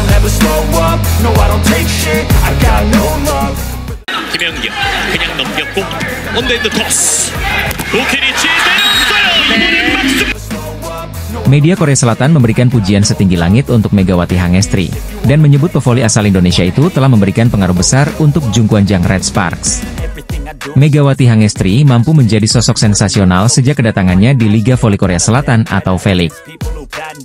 I'll never slow up, no I don't take shit, I got no love. 김영경 그냥 넘겼고 언더핸드 토스 부키리치 때렸어요. 이번엔 막스. Media Korea Selatan memberikan pujian setinggi langit untuk Megawati Hangestri, dan menyebut pevoli asal Indonesia itu telah memberikan pengaruh besar untuk Jungkwanjang Red Sparks. Megawati Hangestri mampu menjadi sosok sensasional sejak kedatangannya di Liga Voli Korea Selatan atau V-League.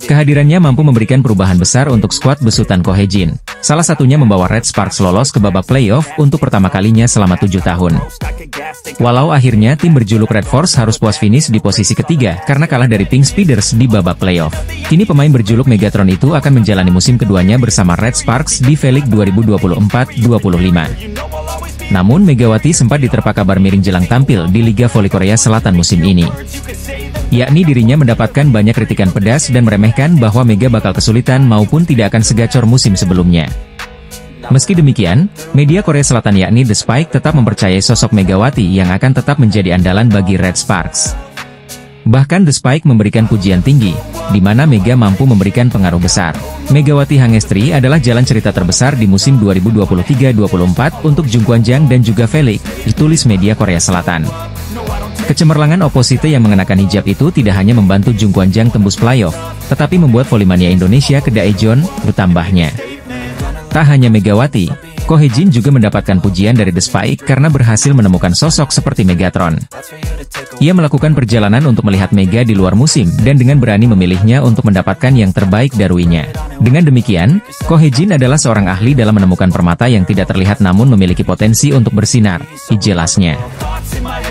Kehadirannya mampu memberikan perubahan besar untuk skuad besutan Ko Hye-jin, salah satunya membawa Red Sparks lolos ke babak playoff untuk pertama kalinya selama 7 tahun. Walau akhirnya tim berjuluk Red Force harus puas finish di posisi ketiga karena kalah dari Pink Speeders di babak playoff. Kini pemain berjuluk Megatron itu akan menjalani musim keduanya bersama Red Sparks di V-League 2024-25. Namun Megawati sempat diterpa kabar miring jelang tampil di Liga Voli Korea Selatan musim ini. Yakni dirinya mendapatkan banyak kritikan pedas dan meremehkan bahwa Mega bakal kesulitan maupun tidak akan segacor musim sebelumnya. Meski demikian, media Korea Selatan yakni The Spike tetap mempercayai sosok Megawati yang akan tetap menjadi andalan bagi Red Sparks. Bahkan The Spike memberikan pujian tinggi, di mana Mega mampu memberikan pengaruh besar. Megawati Hangestri adalah jalan cerita terbesar di musim 2023-24 untuk Jungkwanjang dan juga V-League, ditulis media Korea Selatan. Kecemerlangan oposite yang mengenakan hijab itu tidak hanya membantu Jungkwanjang tembus playoff, tetapi membuat volimania Indonesia ke Daejeon, bertambahnya. Tak hanya Megawati, Ko Hye-jin juga mendapatkan pujian dari The Spike karena berhasil menemukan sosok seperti Megatron. Ia melakukan perjalanan untuk melihat Mega di luar musim dan dengan berani memilihnya untuk mendapatkan yang terbaik darinya. Dengan demikian, Ko Hye-jin adalah seorang ahli dalam menemukan permata yang tidak terlihat namun memiliki potensi untuk bersinar, jelasnya.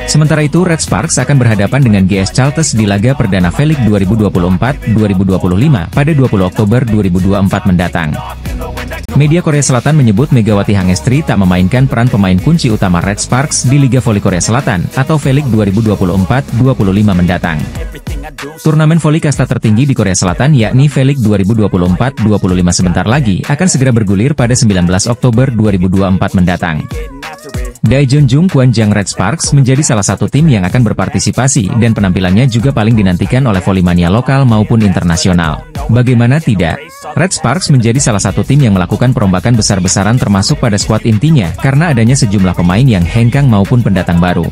Sementara itu Red Sparks akan berhadapan dengan GS Chalters di laga perdana V-League 2024-2025 pada 20 Oktober 2024 mendatang. Media Korea Selatan menyebut Megawati Hangestri tak memainkan peran pemain kunci utama Red Sparks di Liga Voli Korea Selatan atau V-League 2024-25 mendatang. Turnamen voli kasta tertinggi di Korea Selatan yakni V-League 2024-25 sebentar lagi akan segera bergulir pada 19 Oktober 2024 mendatang. Daejeon Jungkwanjang Red Sparks menjadi salah satu tim yang akan berpartisipasi dan penampilannya juga paling dinantikan oleh volimania lokal maupun internasional. Bagaimana tidak? Red Sparks menjadi salah satu tim yang melakukan perombakan besar-besaran termasuk pada skuad intinya karena adanya sejumlah pemain yang hengkang maupun pendatang baru.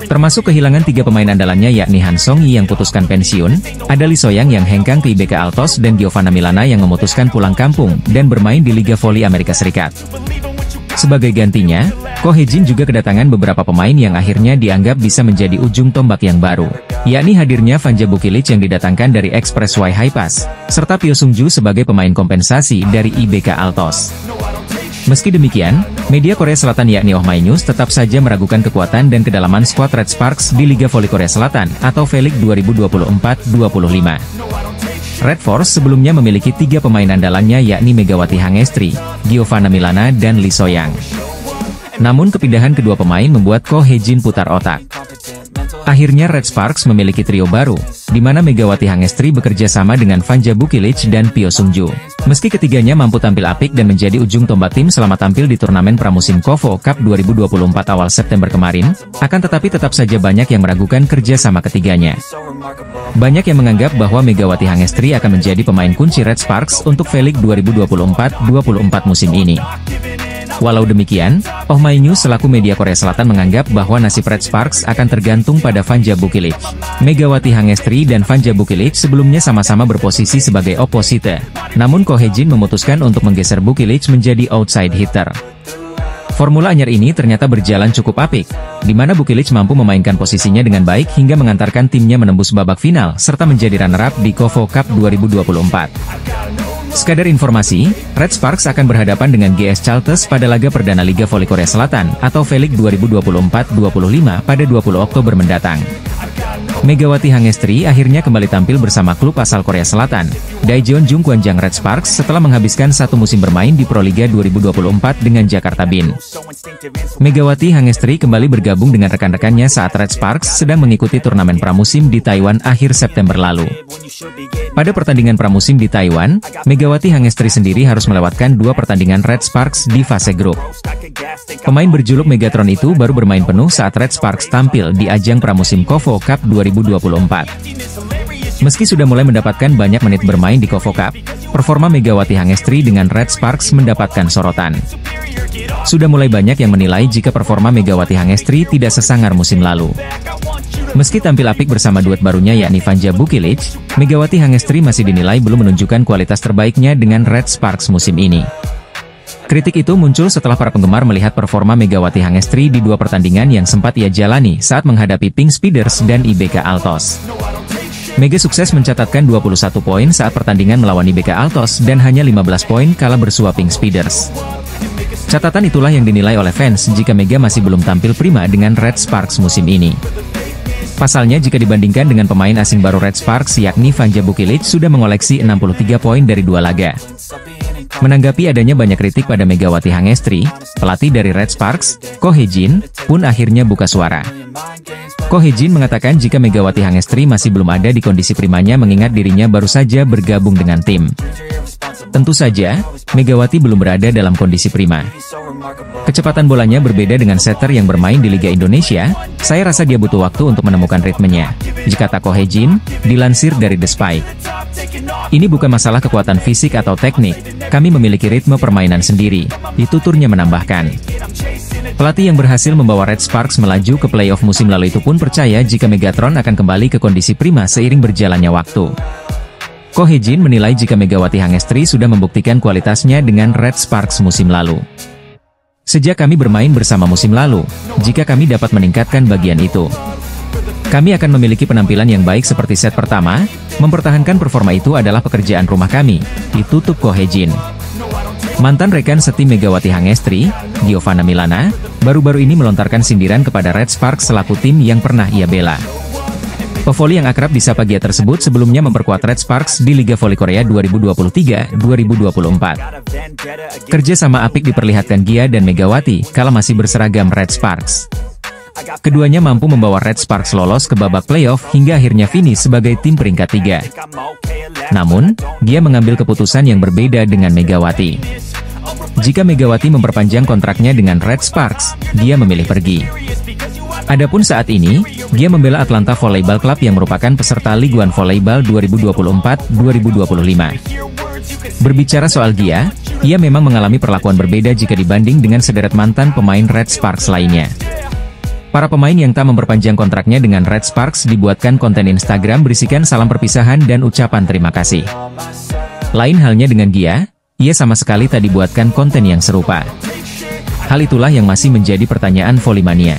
Termasuk kehilangan 3 pemain andalannya yakni Han Song-yi yang putuskan pensiun, ada Lee So-young yang hengkang ke IBK Altos dan Giovanna Milana yang memutuskan pulang kampung dan bermain di Liga Voli Amerika Serikat. Sebagai gantinya, Ko Hye-jin juga kedatangan beberapa pemain yang akhirnya dianggap bisa menjadi ujung tombak yang baru, yakni hadirnya Vanja Bukilic yang didatangkan dari Express Y High Pass, serta Pyo Sung-ju sebagai pemain kompensasi dari IBK Altos. Meski demikian, media Korea Selatan yakni Oh My News tetap saja meragukan kekuatan dan kedalaman skuad Red Sparks di Liga Voli Korea Selatan atau V-League 2024-25. Red Force sebelumnya memiliki 3 pemain andalannya yakni Megawati Hangestri, Giovanna Milana dan Lee So-young. Namun kepindahan kedua pemain membuat Ko Hye-jin putar otak. Akhirnya Red Sparks memiliki trio baru, di mana Megawati Hangestri bekerja sama dengan Vanja Bukilic dan Pyo Sung-ju. Meski ketiganya mampu tampil apik dan menjadi ujung tombak tim selama tampil di turnamen pramusim KOFO Cup 2024 awal September kemarin, akan tetapi tetap saja banyak yang meragukan kerja sama ketiganya. Banyak yang menganggap bahwa Megawati Hangestri akan menjadi pemain kunci Red Sparks untuk V-League 2024-24 musim ini. Walau demikian, Oh My News selaku media Korea Selatan menganggap bahwa nasib Red Sparks akan tergantung pada Vanja Bukilic. Megawati Hangestri dan Vanja Bukilic sebelumnya sama-sama berposisi sebagai opposite. Namun Ko Hye-jin memutuskan untuk menggeser Bukilic menjadi outside hitter. Formula anyar ini ternyata berjalan cukup apik, di mana Bukilic mampu memainkan posisinya dengan baik hingga mengantarkan timnya menembus babak final serta menjadi runner-up di KOFO Cup 2024. Sekadar informasi, Red Sparks akan berhadapan dengan GS Chalters pada laga perdana Liga Voli Korea Selatan atau V-League 2024-25 pada 20 Oktober mendatang. Megawati Hangestri akhirnya kembali tampil bersama klub asal Korea Selatan, Daejeon Jungkwanjang Red Sparks setelah menghabiskan 1 musim bermain di Proliga 2024 dengan Jakarta Bin. Megawati Hangestri kembali bergabung dengan rekan-rekannya saat Red Sparks sedang mengikuti turnamen pramusim di Taiwan akhir September lalu. Pada pertandingan pramusim di Taiwan, Megawati Hangestri sendiri harus melewatkan 2 pertandingan Red Sparks di fase grup. Pemain berjuluk Megatron itu baru bermain penuh saat Red Sparks tampil di ajang pramusim KOFO Cup 2024. Meski sudah mulai mendapatkan banyak menit bermain di KOFO Cup, performa Megawati Hangestri dengan Red Sparks mendapatkan sorotan. Sudah mulai banyak yang menilai jika performa Megawati Hangestri tidak sesangar musim lalu. Meski tampil apik bersama duet barunya yakni Vanja Bukilic, Megawati Hangestri masih dinilai belum menunjukkan kualitas terbaiknya dengan Red Sparks musim ini. Kritik itu muncul setelah para penggemar melihat performa Megawati Hangestri di dua pertandingan yang sempat ia jalani saat menghadapi Pink Speeders dan IBK Altos. Mega sukses mencatatkan 21 poin saat pertandingan melawan IBK Altos dan hanya 15 poin kala bersua Pink Speeders. Catatan itulah yang dinilai oleh fans jika Mega masih belum tampil prima dengan Red Sparks musim ini. Pasalnya jika dibandingkan dengan pemain asing baru Red Sparks yakni Vanja Bukilic sudah mengoleksi 63 poin dari 2 laga. Menanggapi adanya banyak kritik pada Megawati Hangestri, pelatih dari Red Sparks, Ko Hye-jin, pun akhirnya buka suara. Ko Hye-jin mengatakan jika Megawati Hangestri masih belum ada di kondisi primanya mengingat dirinya baru saja bergabung dengan tim. Tentu saja, Megawati belum berada dalam kondisi prima. Kecepatan bolanya berbeda dengan setter yang bermain di Liga Indonesia, saya rasa dia butuh waktu untuk menemukan ritmenya, kata Ko Hye-jin, dilansir dari The Spike. Ini bukan masalah kekuatan fisik atau teknik, kami memiliki ritme permainan sendiri, tuturnya menambahkan. Pelatih yang berhasil membawa Red Sparks melaju ke playoff musim lalu itu pun percaya jika Megatron akan kembali ke kondisi prima seiring berjalannya waktu. Ko Hye-jin menilai jika Megawati Hangestri sudah membuktikan kualitasnya dengan Red Sparks musim lalu. Sejak kami bermain bersama musim lalu, jika kami dapat meningkatkan bagian itu, kami akan memiliki penampilan yang baik seperti set pertama, mempertahankan performa itu adalah pekerjaan rumah kami, ditutup Ko Hye-jin. Mantan rekan setim Megawati Hangestri, Giovanna Milana, baru-baru ini melontarkan sindiran kepada Red Sparks selaku tim yang pernah ia bela. Pevoli yang akrab disapa Gia tersebut sebelumnya memperkuat Red Sparks di Liga Voli Korea 2023-2024. Kerja sama apik diperlihatkan Gia dan Megawati kala masih berseragam Red Sparks. Keduanya mampu membawa Red Sparks lolos ke babak playoff hingga akhirnya finish sebagai tim peringkat 3. Namun, Gia mengambil keputusan yang berbeda dengan Megawati. Jika Megawati memperpanjang kontraknya dengan Red Sparks, Gia memilih pergi. Adapun saat ini, Gia membela Atlanta Volleyball Club yang merupakan peserta Ligue 1 Volleyball 2024-2025. Berbicara soal Gia, ia memang mengalami perlakuan berbeda jika dibanding dengan sederet mantan pemain Red Sparks lainnya. Para pemain yang tak memperpanjang kontraknya dengan Red Sparks dibuatkan konten Instagram berisikan salam perpisahan dan ucapan terima kasih. Lain halnya dengan Gia, ia sama sekali tak dibuatkan konten yang serupa. Hal itulah yang masih menjadi pertanyaan Volley-mania.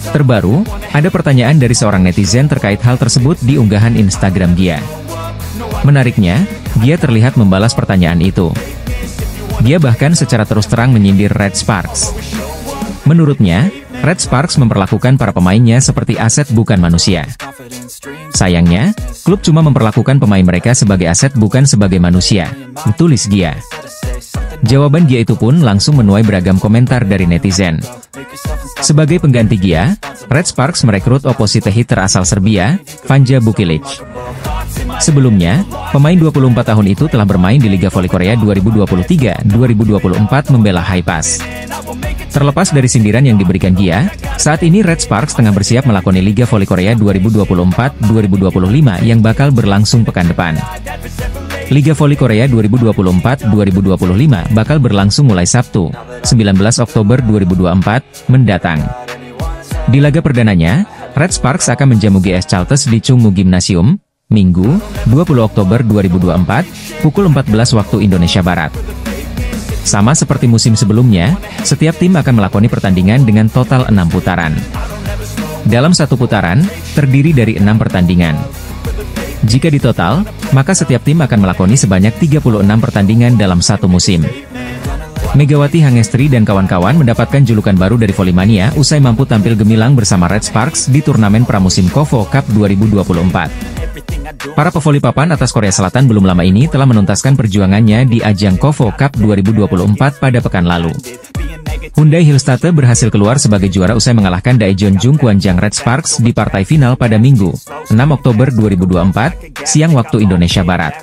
Terbaru, ada pertanyaan dari seorang netizen terkait hal tersebut di unggahan Instagram Gia. Menariknya, Gia terlihat membalas pertanyaan itu. Gia bahkan secara terus terang menyindir Red Sparks. Menurutnya, Red Sparks memperlakukan para pemainnya seperti aset bukan manusia. Sayangnya, klub cuma memperlakukan pemain mereka sebagai aset bukan sebagai manusia, tulis Gia. Jawaban Gia itu pun langsung menuai beragam komentar dari netizen. Sebagai pengganti Gia, Red Sparks merekrut opposite hitter asal Serbia, Vanja Bukilic. Sebelumnya, pemain 24 tahun itu telah bermain di Liga Voli Korea 2023-2024 membela Haepas. Terlepas dari sindiran yang diberikan Gia, saat ini Red Sparks tengah bersiap melakoni Liga Voli Korea 2024-2025 yang bakal berlangsung pekan depan. Liga Voli Korea 2024-2025 bakal berlangsung mulai Sabtu, 19 Oktober 2024, mendatang. Di laga perdananya, Red Sparks akan menjamu GS Chalters di Chungmu Gymnasium, Minggu, 20 Oktober 2024, pukul 14 waktu Indonesia Barat. Sama seperti musim sebelumnya, setiap tim akan melakoni pertandingan dengan total 6 putaran. Dalam satu putaran, terdiri dari 6 pertandingan. Jika ditotal, maka setiap tim akan melakoni sebanyak 36 pertandingan dalam satu musim. Megawati Hangestri dan kawan-kawan mendapatkan julukan baru dari Volley-mania usai mampu tampil gemilang bersama Red Sparks di turnamen pramusim KOFO Cup 2024. Para pevoli papan atas Korea Selatan belum lama ini telah menuntaskan perjuangannya di ajang KOFO Cup 2024 pada pekan lalu. Hyundai Hillstatte berhasil keluar sebagai juara usai mengalahkan Daejeon Jungkwanjang Red Sparks di partai final pada Minggu, 6 Oktober 2024, siang waktu Indonesia Barat.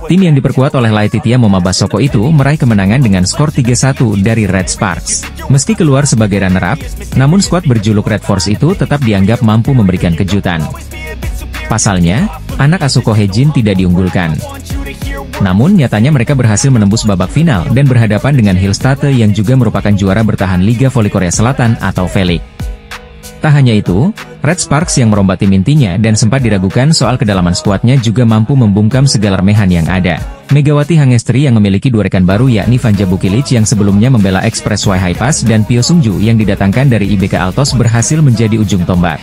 Tim yang diperkuat oleh Laetitia Momabasoko itu meraih kemenangan dengan skor 3-1 dari Red Sparks. Meski keluar sebagai runner-up, namun skuad berjuluk Red Force itu tetap dianggap mampu memberikan kejutan. Pasalnya, anak asuh Ko Hye-jin tidak diunggulkan. Namun nyatanya mereka berhasil menembus babak final dan berhadapan dengan Hillstate yang juga merupakan juara bertahan Liga Voli Korea Selatan atau V-League. Tak hanya itu, Red Sparks yang merombak tim intinya dan sempat diragukan soal kedalaman skuadnya juga mampu membungkam segala remehan yang ada. Megawati Hangestri yang memiliki dua rekan baru yakni Vanja Bukilic yang sebelumnya membela Express Y High Pass dan Pyo Sungju yang didatangkan dari IBK Altos berhasil menjadi ujung tombak.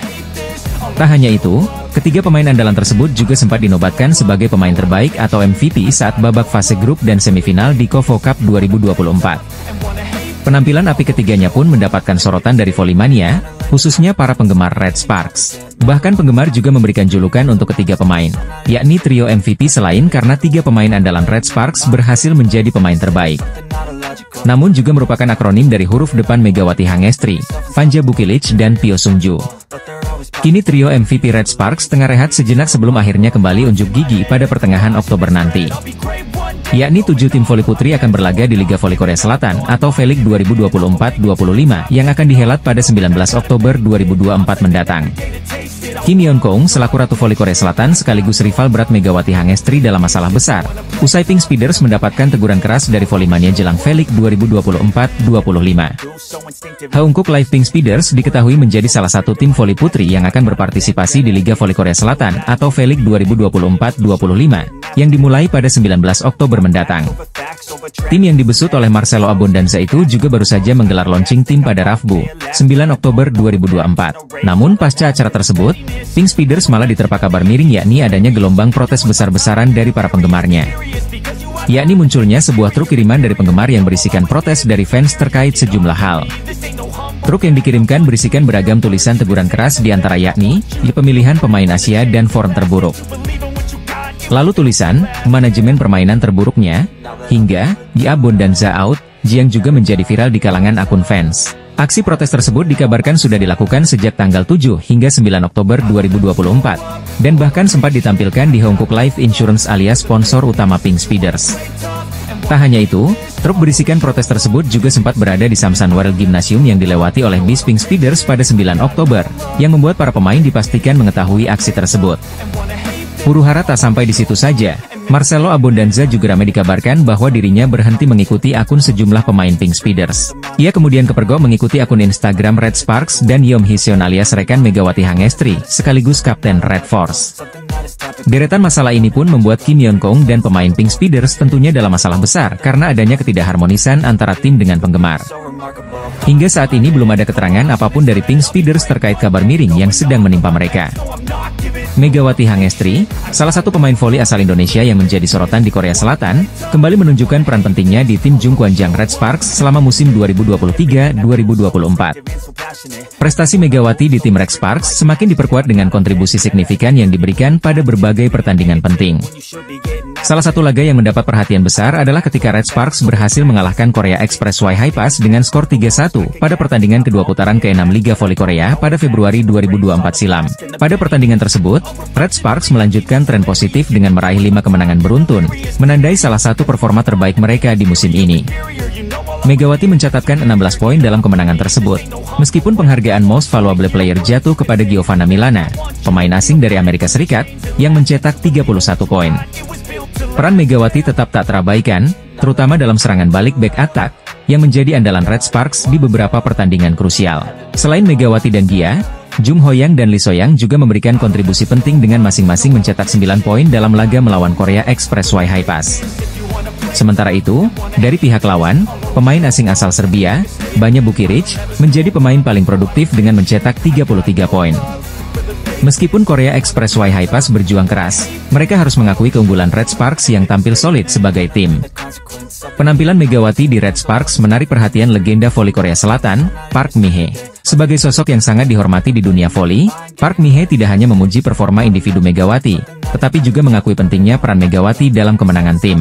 Tak hanya itu, ketiga pemain andalan tersebut juga sempat dinobatkan sebagai pemain terbaik atau MVP saat babak fase grup dan semifinal di KOFO Cup 2024. Penampilan api ketiganya pun mendapatkan sorotan dari Volley-mania, khususnya para penggemar Red Sparks. Bahkan penggemar juga memberikan julukan untuk ketiga pemain, yakni trio MVP selain karena tiga pemain andalan Red Sparks berhasil menjadi pemain terbaik. Namun juga merupakan akronim dari huruf depan Megawati Hangestri, Vanja Bukilic dan Pyo Sungju. Kini trio MVP Red Sparks tengah rehat sejenak sebelum akhirnya kembali unjuk gigi pada pertengahan Oktober nanti. Yakni 7 tim voli putri akan berlaga di Liga Voli Korea Selatan atau V-League 2024-25 yang akan dihelat pada 19 Oktober 2024 mendatang. Kim Yeon-kong selaku Ratu Voli Korea Selatan sekaligus rival berat Megawati Hangestri dalam masalah besar. Usai Pink Speeders mendapatkan teguran keras dari Volley-mania jelang V-League 2024-25. Haungkook Live Pink Speeders diketahui menjadi salah satu tim voli putri yang akan berpartisipasi di Liga Voli Korea Selatan atau V-League 2024-25 yang dimulai pada 19 Oktober mendatang. Tim yang dibesut oleh Marcelo Abondanza itu juga baru saja menggelar launching tim pada Rabu, 9 Oktober 2024. Namun pasca acara tersebut, Pink Speeders malah diterpa kabar miring yakni adanya gelombang protes besar-besaran dari para penggemarnya. Yakni munculnya sebuah truk kiriman dari penggemar yang berisikan protes dari fans terkait sejumlah hal. Truk yang dikirimkan berisikan beragam tulisan teguran keras diantara yakni, pemilihan pemain Asia dan foreign terburuk. Lalu tulisan, manajemen permainan terburuknya, hingga, Abondanza out, yang juga menjadi viral di kalangan akun fans. Aksi protes tersebut dikabarkan sudah dilakukan sejak tanggal 7 hingga 9 Oktober 2024, dan bahkan sempat ditampilkan di Haungkook Life Insurance alias sponsor utama Pink Speeders. Tak hanya itu, truk berisikan protes tersebut juga sempat berada di Samsan World Gymnasium yang dilewati oleh bis Pink Speeders pada 9 Oktober, yang membuat para pemain dipastikan mengetahui aksi tersebut. Huru-hara tak sampai di situ saja, Marcelo Abondanza juga ramai dikabarkan bahwa dirinya berhenti mengikuti akun sejumlah pemain Pink Speeders. Ia kemudian kepergok mengikuti akun Instagram Red Sparks dan Yeom Hee-seon alias rekan Megawati Hangestri, sekaligus kapten Red Force. Deretan masalah ini pun membuat Kim Yeon-kong dan pemain Pink Speeders tentunya dalam masalah besar karena adanya ketidakharmonisan antara tim dengan penggemar. Hingga saat ini belum ada keterangan apapun dari Pink Speeders terkait kabar miring yang sedang menimpa mereka. Megawati Hangestri, salah satu pemain voli asal Indonesia yang menjadi sorotan di Korea Selatan, kembali menunjukkan peran pentingnya di tim Jungkwanjang Red Sparks selama musim 2023-2024. Prestasi Megawati di tim Red Sparks semakin diperkuat dengan kontribusi signifikan yang diberikan pada berbagai pertandingan penting. Salah satu laga yang mendapat perhatian besar adalah ketika Red Sparks berhasil mengalahkan Korea Express Y High Pass dengan skor 3-1 pada pertandingan kedua putaran ke-6 Liga Voli Korea pada Februari 2024 silam. Pada pertandingan tersebut, Red Sparks melanjutkan tren positif dengan meraih 5 kemenangan beruntun, menandai salah satu performa terbaik mereka di musim ini. Megawati mencatatkan 16 poin dalam kemenangan tersebut, meskipun penghargaan Most Valuable Player jatuh kepada Giovanna Milana, pemain asing dari Amerika Serikat, yang mencetak 31 poin. Peran Megawati tetap tak terabaikan, terutama dalam serangan balik back attack, yang menjadi andalan Red Sparks di beberapa pertandingan krusial. Selain Megawati dan Gia, Jung Ho-yang dan Lee So-yang juga memberikan kontribusi penting dengan masing-masing mencetak 9 poin dalam laga melawan Korea Express Y High Pass. Sementara itu, dari pihak lawan, pemain asing asal Serbia, Vanja Bukilic, menjadi pemain paling produktif dengan mencetak 33 poin. Meskipun Korea Express Y High Pass berjuang keras, mereka harus mengakui keunggulan Red Sparks yang tampil solid sebagai tim. Penampilan Megawati di Red Sparks menarik perhatian legenda voli Korea Selatan, Park Mi-hee. Sebagai sosok yang sangat dihormati di dunia voli, Park Mi-hee tidak hanya memuji performa individu Megawati, tetapi juga mengakui pentingnya peran Megawati dalam kemenangan tim.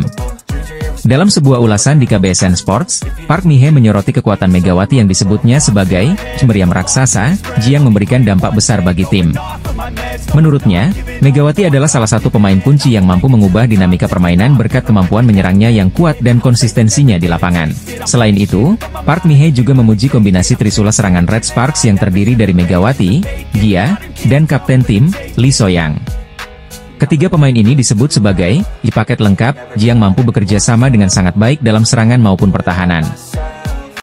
Dalam sebuah ulasan di KBSN Sports, Park Mi-hee menyoroti kekuatan Megawati yang disebutnya sebagai meriam raksasa, yang memberikan dampak besar bagi tim. Menurutnya, Megawati adalah salah satu pemain kunci yang mampu mengubah dinamika permainan berkat kemampuan menyerangnya yang kuat dan konsistensinya di lapangan. Selain itu, Park Mi-hee juga memuji kombinasi trisula serangan Red Sparks yang terdiri dari Megawati, Gia, dan kapten tim, Lee So-yang. Ketiga pemain ini disebut sebagai paket lengkap yang mampu bekerja sama dengan sangat baik dalam serangan maupun pertahanan.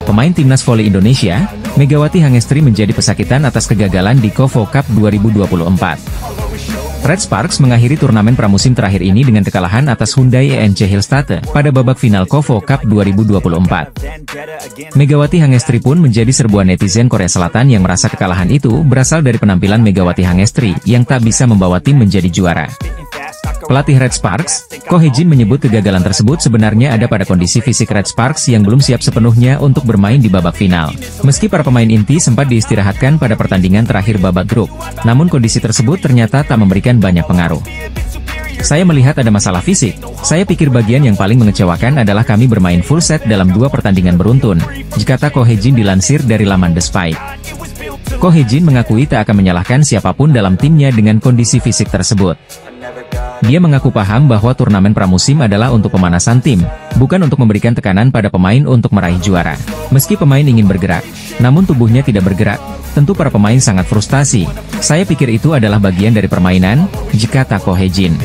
Pemain Timnas Voli Indonesia, Megawati Hangestri menjadi pesakitan atas kegagalan di KOFO Cup 2024. Red Sparks mengakhiri turnamen pramusim terakhir ini dengan kekalahan atas Hyundai ENC Hillstatte pada babak final KOFO Cup 2024. Megawati Hangestri pun menjadi serbuan netizen Korea Selatan yang merasa kekalahan itu berasal dari penampilan Megawati Hangestri yang tak bisa membawa tim menjadi juara. Pelatih Red Sparks, Ko Hye-jin menyebut kegagalan tersebut sebenarnya ada pada kondisi fisik Red Sparks yang belum siap sepenuhnya untuk bermain di babak final. Meski para pemain inti sempat diistirahatkan pada pertandingan terakhir babak grup, namun kondisi tersebut ternyata tak memberikan banyak pengaruh. Saya melihat ada masalah fisik. Saya pikir bagian yang paling mengecewakan adalah kami bermain full set dalam 2 pertandingan beruntun, kata Ko Hye-jin dilansir dari laman The Spike. Ko Hye-jin mengakui tak akan menyalahkan siapapun dalam timnya dengan kondisi fisik tersebut. Dia mengaku paham bahwa turnamen pramusim adalah untuk pemanasan tim, bukan untuk memberikan tekanan pada pemain untuk meraih juara. Meski pemain ingin bergerak, namun tubuhnya tidak bergerak, tentu para pemain sangat frustasi. Saya pikir itu adalah bagian dari permainan, kata Ko Hye-jin.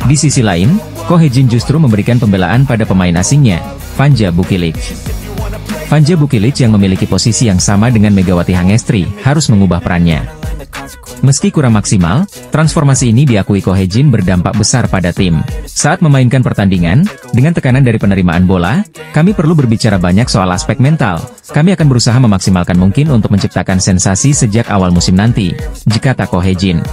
Di sisi lain, Ko Hye-jin justru memberikan pembelaan pada pemain asingnya, Vanja Bukilic. Vanja Bukilic yang memiliki posisi yang sama dengan Megawati Hangestri, harus mengubah perannya. Meski kurang maksimal, transformasi ini diakui Ko Hye-jin berdampak besar pada tim. Saat memainkan pertandingan, dengan tekanan dari penerimaan bola, kami perlu berbicara banyak soal aspek mental. Kami akan berusaha memaksimalkan mungkin untuk menciptakan sensasi sejak awal musim nanti, kata Ko Hye-jin.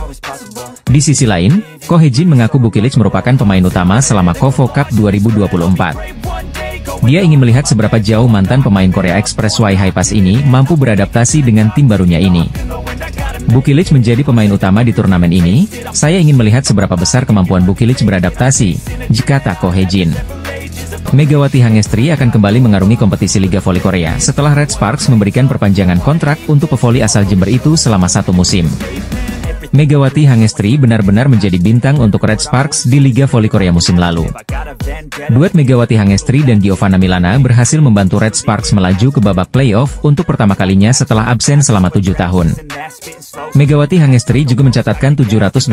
Di sisi lain, Ko Hye-jin mengaku Bukilic merupakan pemain utama selama KOFO Cup 2024. Dia ingin melihat seberapa jauh mantan pemain Korea Express Y High-Pass ini mampu beradaptasi dengan tim barunya ini. Bukilic menjadi pemain utama di turnamen ini, saya ingin melihat seberapa besar kemampuan Bukilic beradaptasi, kata Ko Hye-jin. Megawati Hangestri akan kembali mengarungi kompetisi Liga Voli Korea setelah Red Sparks memberikan perpanjangan kontrak untuk pevoli asal Jember itu selama 1 musim. Megawati Hangestri benar-benar menjadi bintang untuk Red Sparks di Liga Voli Korea musim lalu. Duet Megawati Hangestri dan Giovanna Milana berhasil membantu Red Sparks melaju ke babak playoff untuk pertama kalinya setelah absen selama 7 tahun. Megawati Hangestri juga mencatatkan 781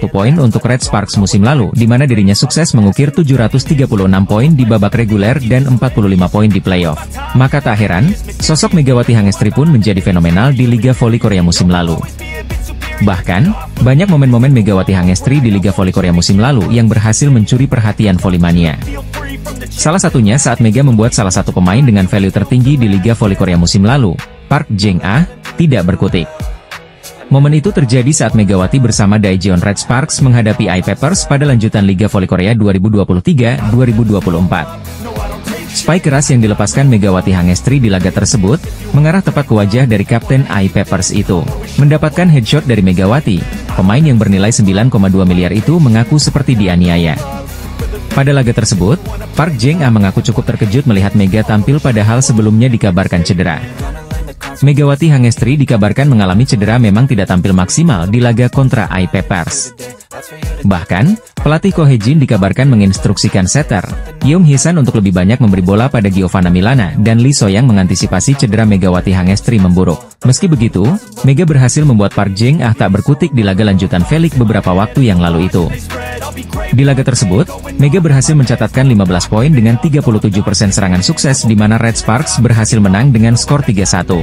poin untuk Red Sparks musim lalu, di mana dirinya sukses mengukir 736 poin di babak reguler dan 45 poin di playoff. Maka tak heran, sosok Megawati Hangestri pun menjadi fenomenal di Liga Voli Korea musim lalu. Bahkan, banyak momen-momen Megawati Hangestri di Liga Voli Korea musim lalu yang berhasil mencuri perhatian volimania. Salah satunya saat Mega membuat salah satu pemain dengan value tertinggi di Liga Voli Korea musim lalu, Park Jeng-ah, tidak berkutik. Momen itu terjadi saat Megawati bersama Daejeon Red Sparks menghadapi I-Papers pada lanjutan Liga Voli Korea 2023-2024. Spike keras yang dilepaskan Megawati Hangestri di laga tersebut, mengarah tepat ke wajah dari kapten I-Papers itu. Mendapatkan headshot dari Megawati, pemain yang bernilai 9,2 miliar itu mengaku seperti dianiaya. Pada laga tersebut, Park Jeng-ah mengaku cukup terkejut melihat Mega tampil padahal sebelumnya dikabarkan cedera. Megawati Hangestri dikabarkan mengalami cedera memang tidak tampil maksimal di laga kontra I-Papers. Bahkan, pelatih Ko Hye-jin dikabarkan menginstruksikan setter, Yeom Hee-san untuk lebih banyak memberi bola pada Giovanna Milana dan Lee So-yang mengantisipasi cedera Megawati Hangestri memburuk. Meski begitu, Mega berhasil membuat Park Jeng-ah tak berkutik di laga lanjutan V-League beberapa waktu yang lalu itu. Di laga tersebut, Mega berhasil mencatatkan 15 poin dengan 37% serangan sukses di mana Red Sparks berhasil menang dengan skor 3-1.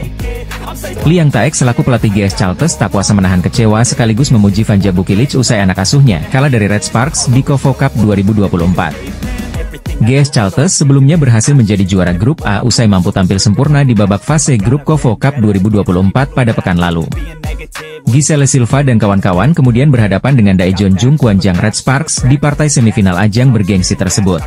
Liang Taek selaku pelatih GS Chalters tak kuasa menahan kecewa sekaligus memuji Vanja Bukilic usai anak asuhnya kalah dari Red Sparks di KOFO Cup 2024. GS Chalters sebelumnya berhasil menjadi juara grup A usai mampu tampil sempurna di babak fase grup KOFO Cup 2024 pada pekan lalu. Giselle Silva dan kawan-kawan kemudian berhadapan dengan Daejeon Jung Kwanjang Red Sparks di partai semifinal ajang bergengsi tersebut.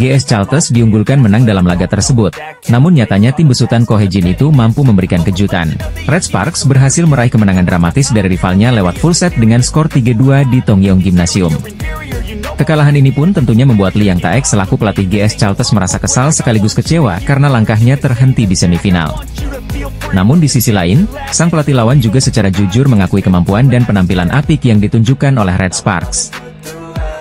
GS Chalters diunggulkan menang dalam laga tersebut, namun nyatanya tim besutan Ko Hye-jin itu mampu memberikan kejutan. Red Sparks berhasil meraih kemenangan dramatis dari rivalnya lewat full set dengan skor 3-2 di Tongyeong Gymnasium. Kekalahan ini pun tentunya membuat Liang Taek selaku pelatih GS Chalters merasa kesal sekaligus kecewa karena langkahnya terhenti di semifinal. Namun di sisi lain, sang pelatih lawan juga secara jujur mengakui kemampuan dan penampilan apik yang ditunjukkan oleh Red Sparks.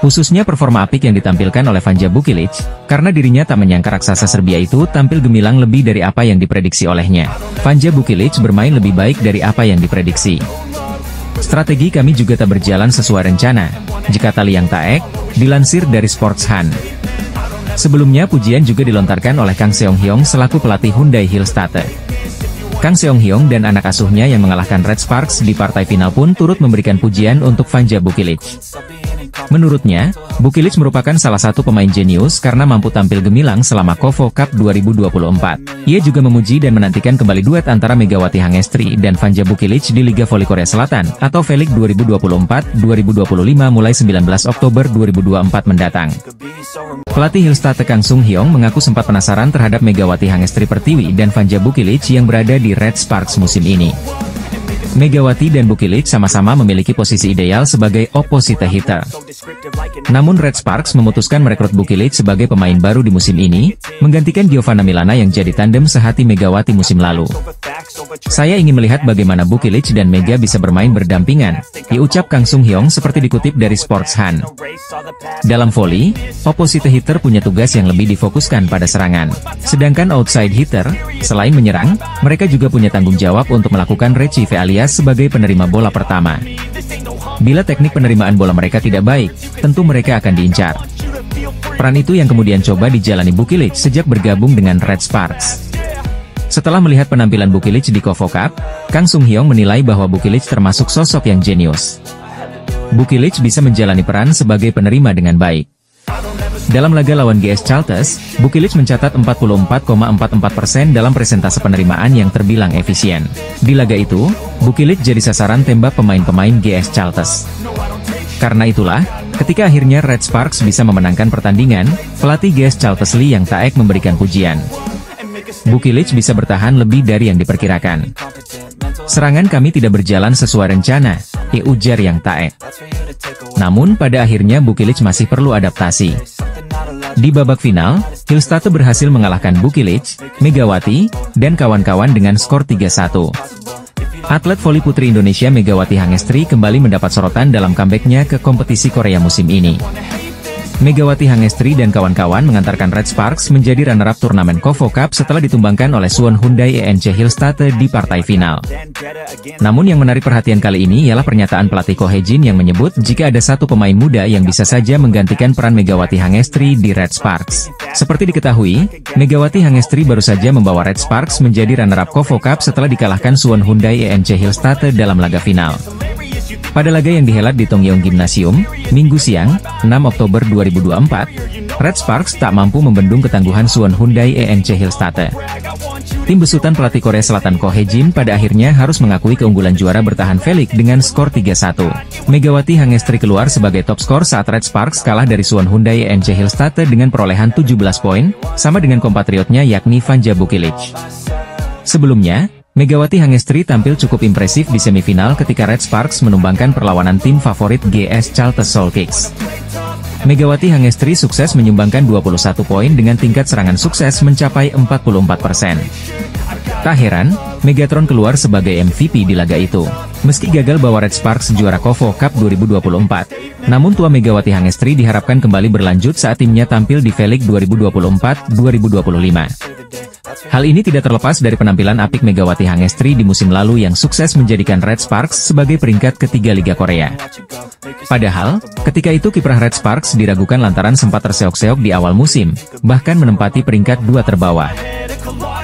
Khususnya performa apik yang ditampilkan oleh Vanja Bukilic, karena dirinya tak menyangka raksasa Serbia itu tampil gemilang lebih dari apa yang diprediksi olehnya. Vanja Bukilic bermain lebih baik dari apa yang diprediksi. Strategi kami juga tak berjalan sesuai rencana, jika Liang Taek, dilansir dari Sportsan. Sebelumnya pujian juga dilontarkan oleh Kang Seong Hyong selaku pelatih Hyundai Hillstatte. Kang Seong Hyong dan anak asuhnya yang mengalahkan Red Sparks di partai final pun turut memberikan pujian untuk Vanja Bukilic. Menurutnya, Bukilic merupakan salah satu pemain jenius karena mampu tampil gemilang selama KOFO Cup 2024. Ia juga memuji dan menantikan kembali duet antara Megawati Hangestri dan Vanja Bukilic di Liga Voli Korea Selatan atau V-League 2024-2025 mulai 19 Oktober 2024 mendatang. Pelatih Hillstatte Kang Seong Hyong mengaku sempat penasaran terhadap Megawati Hangestri Pertiwi dan Vanja Bukilic yang berada di Red Sparks musim ini. Megawati dan Bukilic sama-sama memiliki posisi ideal sebagai opposite hitter. Namun Red Sparks memutuskan merekrut Bukilic sebagai pemain baru di musim ini, menggantikan Giovanna Milana yang jadi tandem sehati Megawati musim lalu. Saya ingin melihat bagaimana Bukilic dan Mega bisa bermain berdampingan, diucap Kang Seong Hyong seperti dikutip dari Sportsan. Dalam voli, opposite hitter punya tugas yang lebih difokuskan pada serangan. Sedangkan outside hitter, selain menyerang, mereka juga punya tanggung jawab untuk melakukan retrieve alias sebagai penerima bola pertama. Bila teknik penerimaan bola mereka tidak baik, tentu mereka akan diincar. Peran itu yang kemudian coba dijalani Bukilic sejak bergabung dengan Red Sparks. Setelah melihat penampilan Bukilic di KOFO Cup, Kang Seong Hyong menilai bahwa Bukilic termasuk sosok yang jenius. Bukilic bisa menjalani peran sebagai penerima dengan baik. Dalam laga lawan GS Chalters, Bukilic mencatat 44,44% dalam persentase penerimaan yang terbilang efisien. Di laga itu, Bukilic jadi sasaran tembak pemain-pemain GS Chalters. Karena itulah, ketika akhirnya Red Sparks bisa memenangkan pertandingan, pelatih GS Chalters Liang Taek memberikan pujian. Bukilic bisa bertahan lebih dari yang diperkirakan. Serangan kami tidak berjalan sesuai rencana, ujar Yang Taek. Namun pada akhirnya Bukilic masih perlu adaptasi. Di babak final, Hillstatte berhasil mengalahkan Bukilic, Megawati, dan kawan-kawan dengan skor 3-1. Atlet voli putri Indonesia Megawati Hangestri kembali mendapat sorotan dalam comeback-nya ke kompetisi Korea musim ini. Megawati Hangestri dan kawan-kawan mengantarkan Red Sparks menjadi runner-up turnamen KOFO Cup setelah ditumbangkan oleh Suwon Hyundai ENC Hillstatte di partai final. Namun yang menarik perhatian kali ini ialah pernyataan pelatih Ko Hae-jin yang menyebut jika ada satu pemain muda yang bisa saja menggantikan peran Megawati Hangestri di Red Sparks. Seperti diketahui, Megawati Hangestri baru saja membawa Red Sparks menjadi runner-up KOFO Cup setelah dikalahkan Suwon Hyundai ENC Hillstatte dalam laga final. Pada laga yang dihelat di Tongyeong Gymnasium, Minggu siang, 6 Oktober 2024, Red Sparks tak mampu membendung ketangguhan Suwon Hyundai ENC Hillstatte. Tim besutan pelatih Korea Selatan Ko Hae-jin pada akhirnya harus mengakui keunggulan juara bertahan V-League dengan skor 3-1. Megawati Hangestri keluar sebagai top skor saat Red Sparks kalah dari Suwon Hyundai ENC Hillstatte dengan perolehan 17 poin, sama dengan kompatriotnya yakni Vanja Bukilic. Sebelumnya, Megawati Hangestri tampil cukup impresif di semifinal ketika Red Sparks menumbangkan perlawanan tim favorit GS Chalters Soul Kicks. Megawati Hangestri sukses menyumbangkan 21 poin dengan tingkat serangan sukses mencapai 44%. Tak heran, Megatron keluar sebagai MVP di laga itu. Meski gagal bawa Red Sparks juara KOFO Cup 2024, namun tua Megawati Hangestri diharapkan kembali berlanjut saat timnya tampil di V-League 2024-2025. Hal ini tidak terlepas dari penampilan apik Megawati Hangestri di musim lalu yang sukses menjadikan Red Sparks sebagai peringkat ketiga Liga Korea. Padahal, ketika itu kiprah Red Sparks diragukan lantaran sempat terseok-seok di awal musim, bahkan menempati peringkat 2 terbawah.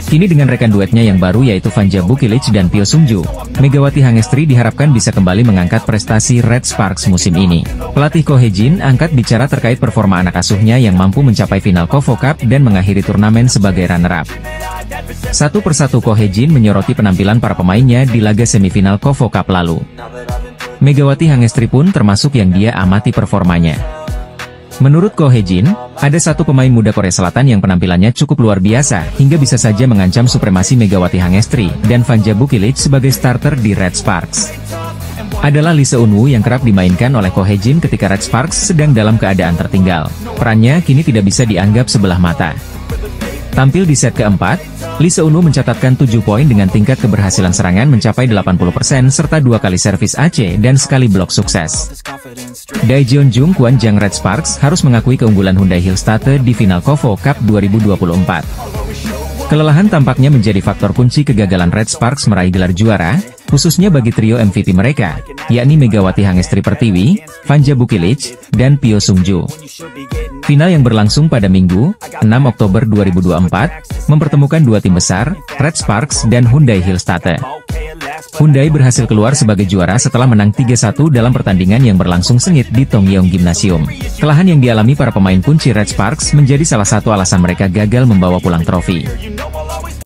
Kini dengan rekan duetnya yang baru yaitu Vanja Bukilic dan Pyo Sung-ju, Megawati Hangestri diharapkan bisa kembali mengangkat prestasi Red Sparks musim ini. Pelatih Ko Hae-jin angkat bicara terkait performa anak asuhnya yang mampu mencapai final KOFO Cup dan mengakhiri turnamen sebagai runner-up. Satu persatu Ko Hae-jin menyoroti penampilan para pemainnya di laga semifinal KOFO Cup lalu. Megawati Hangestri pun termasuk yang dia amati performanya. Menurut Ko Hae-jin, ada satu pemain muda Korea Selatan yang penampilannya cukup luar biasa hingga bisa saja mengancam supremasi Megawati Hangestri dan Vanja Bukilic sebagai starter di Red Sparks. Adalah Lee Seung-woo yang kerap dimainkan oleh Ko Hae-jin ketika Red Sparks sedang dalam keadaan tertinggal. Perannya kini tidak bisa dianggap sebelah mata. Tampil di set keempat, Lee Seung-woo mencatatkan 7 poin dengan tingkat keberhasilan serangan mencapai 80% serta 2 kali servis AC dan sekali blok sukses. Daejeon-jung Kwanjang Red Sparks harus mengakui keunggulan Hyundai Hillstatte di final KOFO Cup 2024. Kelelahan tampaknya menjadi faktor kunci kegagalan Red Sparks meraih gelar juara, khususnya bagi trio MVP mereka, yakni Megawati Hangestri Pertiwi, Vanja Bukilic, dan Pio Sungju. Final yang berlangsung pada Minggu, 6 Oktober 2024, mempertemukan dua tim besar, Red Sparks dan Hyundai Hillstatte. Hyundai berhasil keluar sebagai juara setelah menang 3-1 dalam pertandingan yang berlangsung sengit di Tongyeong Gymnasium. Kelelahan yang dialami para pemain kunci Red Sparks menjadi salah satu alasan mereka gagal membawa pulang trofi.